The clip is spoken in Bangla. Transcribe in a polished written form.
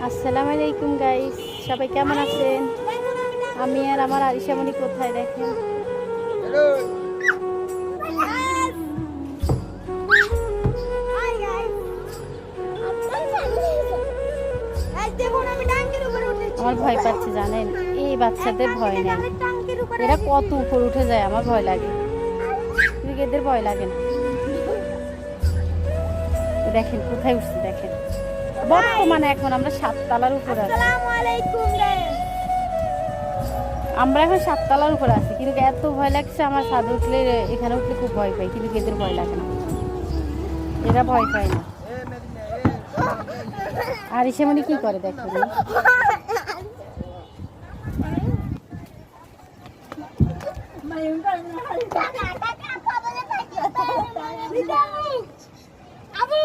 আসসালামু আলাইকুম গাইস, সবাই কেমন আছেন? আমি আর আমার আরিশামণি কোথায় দেখেন। আমার ভয় পাচ্ছে জানেন, এই বাচ্চাদের ভয় নেই, এরা কত উপর উঠে যায়, আমার ভয় লাগে, কিন্তু এদের ভয় লাগে না। দেখেন কোথায় উঠছে, দেখেন বর্তমানে এখন আমরা 7 তলার উপরে আছি। আমরা এখন 7 তলার উপরে আছি, কিন্তু এত ভয় লাগছে আমার, ছাদে উঠলে এখানে উঠলে খুব ভয় পাই, কিন্তু এদের ভয় লাগে না, এরা ভয় পায় না। আর এসে মানে কি করে দেখেন, আবু